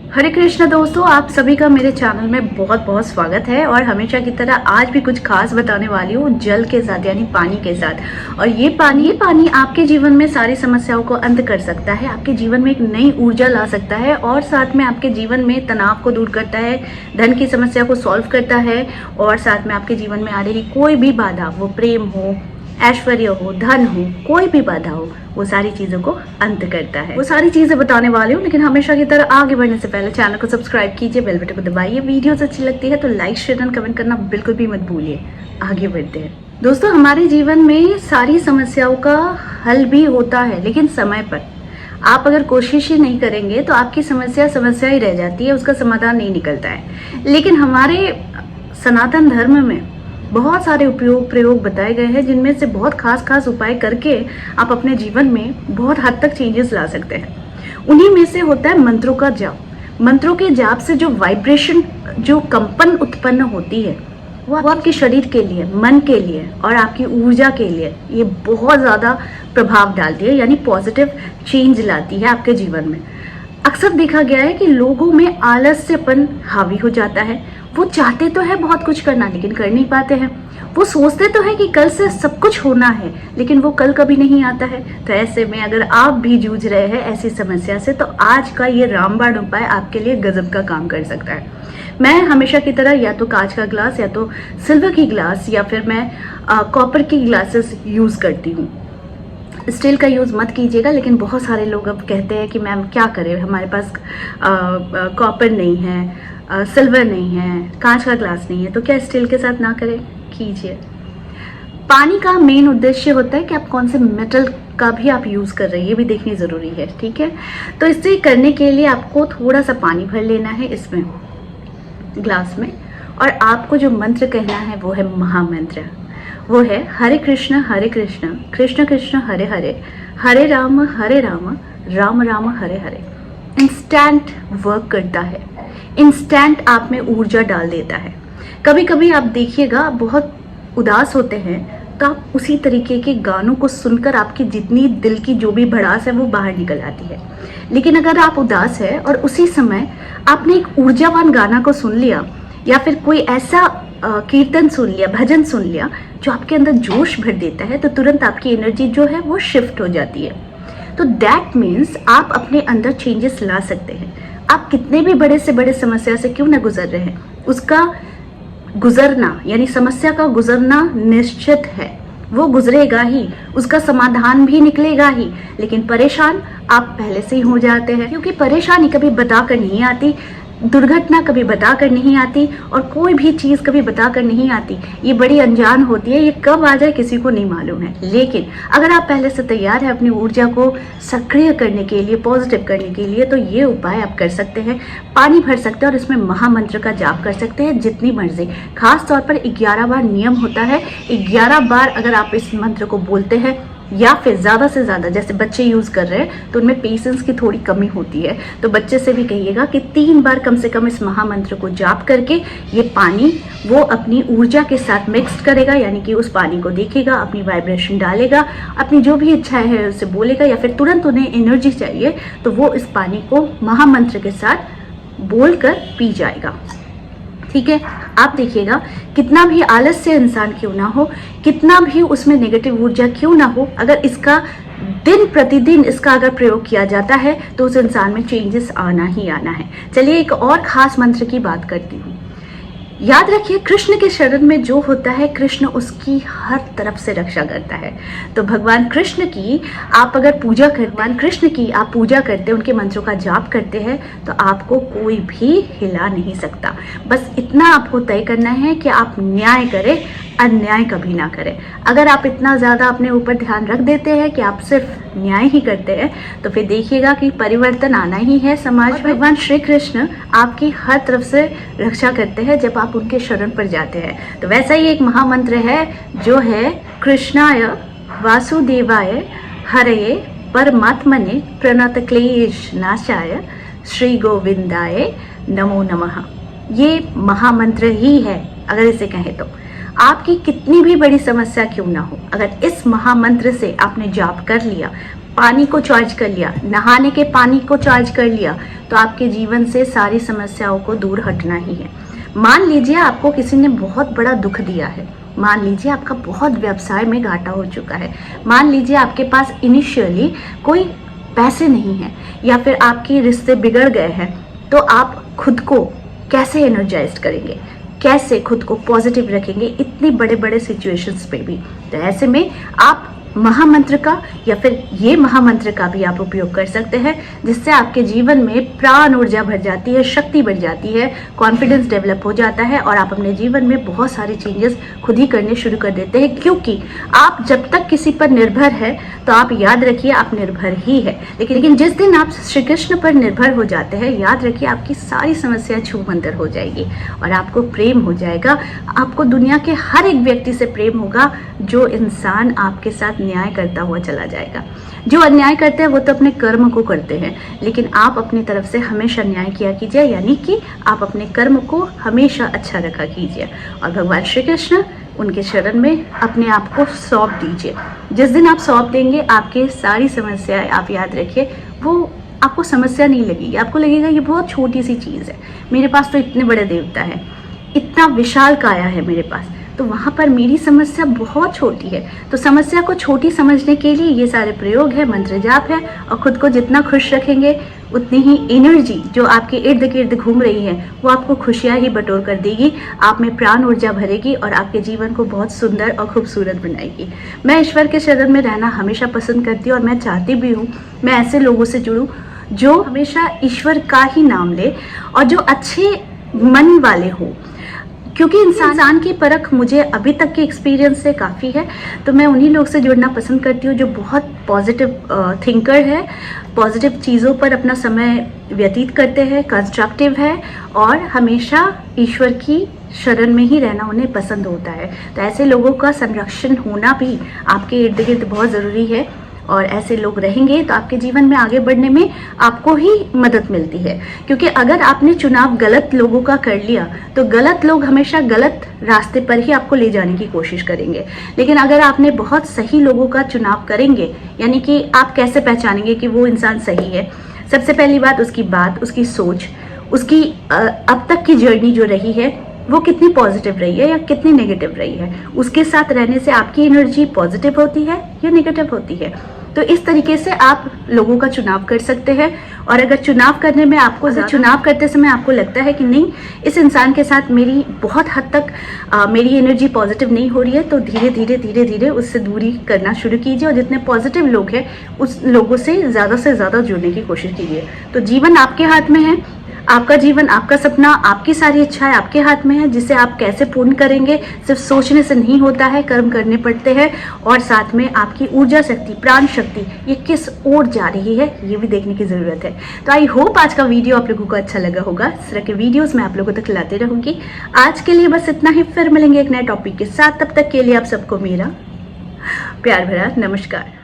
हरे कृष्ण दोस्तों, आप सभी का मेरे चैनल में बहुत बहुत स्वागत है। और हमेशा की तरह आज भी कुछ खास बताने वाली हूँ जल के साथ यानी पानी के साथ। और ये पानी आपके जीवन में सारी समस्याओं को अंत कर सकता है, आपके जीवन में एक नई ऊर्जा ला सकता है और साथ में आपके जीवन में तनाव को दूर करता है, धन की समस्या को सॉल्व करता है और साथ में आपके जीवन में आ रही कोई भी बाधा, वो प्रेम हो, ऐश्वर्य हो, धन हो, कोई भी बाधा हो, वो सारी चीजों को अंत करता है। वो सारी चीजें बताने वाली हूँ, लेकिन हमेशा की तरह आगे बढ़ने से पहले चैनल को सब्सक्राइब कीजिए, बेल बटन को दबाइए। वीडियोस अच्छी लगती है तो लाइक, शेयर एंड कमेंट करना बिल्कुल भी मत भूलिए। आगे बढ़ते हैं दोस्तों। हमारे जीवन में सारी समस्याओं का हल भी होता है, लेकिन समय पर। आप अगर कोशिश ही नहीं करेंगे तो आपकी समस्या ही रह जाती है, उसका समाधान नहीं निकलता है। लेकिन हमारे सनातन धर्म में बहुत सारे प्रयोग बताए गए हैं, जिनमें से बहुत खास उपाय करके आप अपने जीवन में बहुत हद तक चेंजेस ला सकते हैं। उन्हीं में से होता है मंत्रों का जाप। मंत्रों के जाप से जो वाइब्रेशन, जो कंपन उत्पन्न होती है, वो आपके शरीर के लिए, मन के लिए और आपकी ऊर्जा के लिए ये बहुत ज़्यादा प्रभाव डालती है, यानी पॉजिटिव चेंज लाती है आपके जीवन में। अक्सर देखा गया है कि लोगों में आलस्यपन हावी हो जाता है। वो चाहते तो है बहुत कुछ करना, लेकिन कर नहीं पाते हैं। वो सोचते तो है कि कल से सब कुछ होना है, लेकिन वो कल कभी नहीं आता है। तो ऐसे में अगर आप भी जूझ रहे हैं ऐसी समस्या से, तो आज का ये रामबाण उपाय आपके लिए गजब का काम कर सकता है। मैं हमेशा की तरह या तो कांच का ग्लास, या तो सिल्वर की ग्लास, या फिर मैं कॉपर की ग्लासेस यूज करती हूँ। स्टील का यूज़ मत कीजिएगा। लेकिन बहुत सारे लोग अब कहते हैं कि मैम क्या करें, हमारे पास कॉपर नहीं है, सिल्वर नहीं है, कांच का ग्लास नहीं है, तो क्या स्टील के साथ ना करें? कीजिए। पानी का मेन उद्देश्य होता है कि आप कौन से मेटल का भी आप यूज़ कर रहे हैं, ये भी देखनी ज़रूरी है। ठीक है, तो इसे करने के लिए आपको थोड़ा सा पानी भर लेना है इसमें, ग्लास में, और आपको जो मंत्र कहना है वो है महामंत्र। वो है हरे कृष्ण कृष्ण कृष्ण हरे हरे, हरे राम राम राम हरे हरे। इंस्टेंट वर्क करता है, इंस्टेंट आप में ऊर्जा डाल देता है। कभी कभी आप देखिएगा बहुत उदास होते हैं, तो आप उसी तरीके के गानों को सुनकर आपकी जितनी दिल की जो भी भड़ास है वो बाहर निकल आती है। लेकिन अगर आप उदास है और उसी समय आपने एक ऊर्जावान गाना को सुन लिया, या फिर कोई ऐसा कीर्तन सुन लिया, भजन सुन लिया जो आपके अंदर जोश भर देता है, तो तुरंत आपकी एनर्जी जो है वो शिफ्ट हो जाती है। तो दैट मीन्स आप अपने अंदर चेंजेस ला सकते हैं। आप कितने भी बड़े से बड़े समस्या से क्यों ना गुजर रहे हैं, उसका गुजरना यानी समस्या का गुजरना निश्चित है, वो गुजरेगा ही, उसका समाधान भी निकलेगा ही। लेकिन परेशान आप पहले से ही हो जाते हैं, क्योंकि परेशानी कभी बताकर नहीं आती, दुर्घटना कभी बताकर नहीं आती, और कोई भी चीज़ कभी बताकर नहीं आती। ये बड़ी अनजान होती है, ये कब आ जाए किसी को नहीं मालूम है। लेकिन अगर आप पहले से तैयार हैं अपनी ऊर्जा को सक्रिय करने के लिए, पॉजिटिव करने के लिए, तो ये उपाय आप कर सकते हैं। पानी भर सकते हैं और इसमें महामंत्र का जाप कर सकते हैं जितनी मर्जी। खास तौर पर 11 बार नियम होता है। 11 बार अगर आप इस मंत्र को बोलते हैं, या फिर ज़्यादा से ज़्यादा, जैसे बच्चे यूज़ कर रहे हैं तो उनमें पेशेंस की थोड़ी कमी होती है, तो बच्चे से भी कहिएगा कि 3 बार कम से कम इस महामंत्र को जाप करके ये पानी वो अपनी ऊर्जा के साथ मिक्स करेगा, यानी कि उस पानी को देखेगा, अपनी वाइब्रेशन डालेगा, अपनी जो भी इच्छाएं है उससे बोलेगा, या फिर तुरंत उन्हें एनर्जी चाहिए तो वो इस पानी को महामंत्र के साथ बोलकर पी जाएगा। ठीक है, आप देखिएगा कितना भी आलस्य इंसान क्यों ना हो, कितना भी उसमें नेगेटिव ऊर्जा क्यों ना हो, अगर इसका दिन प्रतिदिन इसका अगर प्रयोग किया जाता है तो उस इंसान में चेंजेस आना ही आना है। चलिए एक और खास मंत्र की बात करती हूँ। याद रखिए, कृष्ण के शरण में जो होता है, कृष्ण उसकी हर तरफ से रक्षा करता है। तो भगवान कृष्ण की आप अगर भगवान कृष्ण की आप पूजा करते हैं, उनके मंत्रों का जाप करते हैं, तो आपको कोई भी हिला नहीं सकता। बस इतना आपको तय करना है कि आप न्याय करें, अन्याय कभी ना करें। अगर आप इतना ज़्यादा अपने ऊपर ध्यान रख देते हैं कि आप सिर्फ न्याय ही करते हैं, तो फिर देखिएगा कि परिवर्तन आना ही है समाज में। भगवान श्री कृष्ण आपकी हर तरफ से रक्षा करते हैं जब आप उनके शरण पर जाते हैं। तो वैसा ही एक महामंत्र है जो है कृष्णाय वासुदेवाय हरये परमात्मने प्रणत क्लेश नाशाय श्री गोविंदाय नमो नमः। ये महामंत्र ही है, अगर इसे कहें तो। आपकी कितनी भी बड़ी समस्या क्यों ना हो, अगर इस महामंत्र से आपने जाप कर लिया, पानी को चार्ज कर लिया, नहाने के पानी को चार्ज कर लिया, तो आपके जीवन से सारी समस्याओं को दूर हटना ही है। मान लीजिए आपको किसी ने बहुत बड़ा दुख दिया है, मान लीजिए आपका बहुत व्यवसाय में घाटा हो चुका है, मान लीजिए आपके पास इनिशियली कोई पैसे नहीं है, या फिर आपके रिश्ते बिगड़ गए हैं, तो आप खुद को कैसे एनर्जाइज करेंगे, कैसे खुद को पॉजिटिव रखेंगे इतने बड़े बड़े सिचुएशंस पे भी। तो ऐसे में आप महामंत्र का या फिर ये महामंत्र का भी आप उपयोग कर सकते हैं, जिससे आपके जीवन में प्राण ऊर्जा भर जाती है, शक्ति बढ़ जाती है, कॉन्फिडेंस डेवलप हो जाता है और आप अपने जीवन में बहुत सारे चेंजेस खुद ही करने शुरू कर देते हैं। क्योंकि आप जब तक किसी पर निर्भर है तो आप याद रखिए आप निर्भर ही है, लेकिन जिस दिन आप श्री कृष्ण पर निर्भर हो जाते हैं, याद रखिए आपकी सारी समस्या छूमंतर हो जाएगी और आपको प्रेम हो जाएगा। आपको दुनिया के हर एक व्यक्ति से प्रेम होगा, जो इंसान आपके साथ न्याय करता हुआ चला जाएगा। जो अन्याय करते हैं वो तो अपने कर्म को करते हैं, लेकिन आप अपनी तरफ से हमेशा न्याय किया कीजिए, यानी कि आप अपने कर्म को हमेशा अच्छा रखा कीजिए और भगवान श्री कृष्ण उनके शरण में अपने आप को सौंप दीजिए। जिस दिन आप सौंप देंगे, आपके सारी समस्याएं, आप याद रखिए, वो आपको समस्या नहीं लगेगी, आपको लगेगा ये बहुत छोटी सी चीज़ है, मेरे पास तो इतने बड़े देवता है, इतना विशाल काया है मेरे पास, तो वहाँ पर मेरी समस्या बहुत छोटी है। तो समस्या को छोटी समझने के लिए ये सारे प्रयोग है, मंत्र जाप है, और खुद को जितना खुश रखेंगे उतनी ही एनर्जी जो आपके इर्द गिर्द घूम रही है वो आपको खुशियाँ ही बटोर कर देगी, आप में प्राण ऊर्जा भरेगी और आपके जीवन को बहुत सुंदर और खूबसूरत बनाएगी। मैं ईश्वर के शरण में रहना हमेशा पसंद करती हूँ और मैं चाहती भी हूँ मैं ऐसे लोगों से जुड़ूँ जो हमेशा ईश्वर का ही नाम ले और जो अच्छे मन वाले हो, क्योंकि इंसान की परख मुझे अभी तक के एक्सपीरियंस से काफ़ी है। तो मैं उन्हीं लोग से जुड़ना पसंद करती हूँ जो बहुत पॉजिटिव थिंकर है, पॉजिटिव चीज़ों पर अपना समय व्यतीत करते हैं, कंस्ट्रक्टिव है और हमेशा ईश्वर की शरण में ही रहना उन्हें पसंद होता है। तो ऐसे लोगों का संरक्षण होना भी आपके इर्द गिर्द बहुत ज़रूरी है और ऐसे लोग रहेंगे तो आपके जीवन में आगे बढ़ने में आपको ही मदद मिलती है। क्योंकि अगर आपने चुनाव गलत लोगों का कर लिया तो गलत लोग हमेशा गलत रास्ते पर ही आपको ले जाने की कोशिश करेंगे, लेकिन अगर आपने बहुत सही लोगों का चुनाव करेंगे, यानी कि आप कैसे पहचानेंगे कि वो इंसान सही है, सबसे पहली बात उसकी सोच, उसकी अब तक की जर्नी जो रही है वो कितनी पॉजिटिव रही है या कितनी नेगेटिव रही है, उसके साथ रहने से आपकी एनर्जी पॉजिटिव होती है या नेगेटिव होती है। तो इस तरीके से आप लोगों का चुनाव कर सकते हैं। और अगर चुनाव करने में आपको चुनाव करते समय आपको लगता है कि नहीं इस इंसान के साथ मेरी बहुत हद तक मेरी एनर्जी पॉजिटिव नहीं हो रही है, तो धीरे धीरे उससे दूरी करना शुरू कीजिए और जितने पॉजिटिव लोग हैं उस लोगों से ज़्यादा जुड़ने की कोशिश कीजिए। तो जीवन आपके हाथ में है, आपका जीवन, आपका सपना, आपकी सारी इच्छाएं आपके हाथ में है, जिसे आप कैसे पूर्ण करेंगे सिर्फ सोचने से नहीं होता है, कर्म करने पड़ते हैं और साथ में आपकी ऊर्जा शक्ति, प्राण शक्ति ये किस ओर जा रही है ये भी देखने की ज़रूरत है। तो आई होप आज का वीडियो आप लोगों को अच्छा लगा होगा। इस तरह के वीडियोज़ मैं आप लोगों तक लाते रहूँगी। आज के लिए बस इतना ही, फिर मिलेंगे एक नए टॉपिक के साथ। तब तक के लिए आप सबको मेरा प्यार भरा नमस्कार।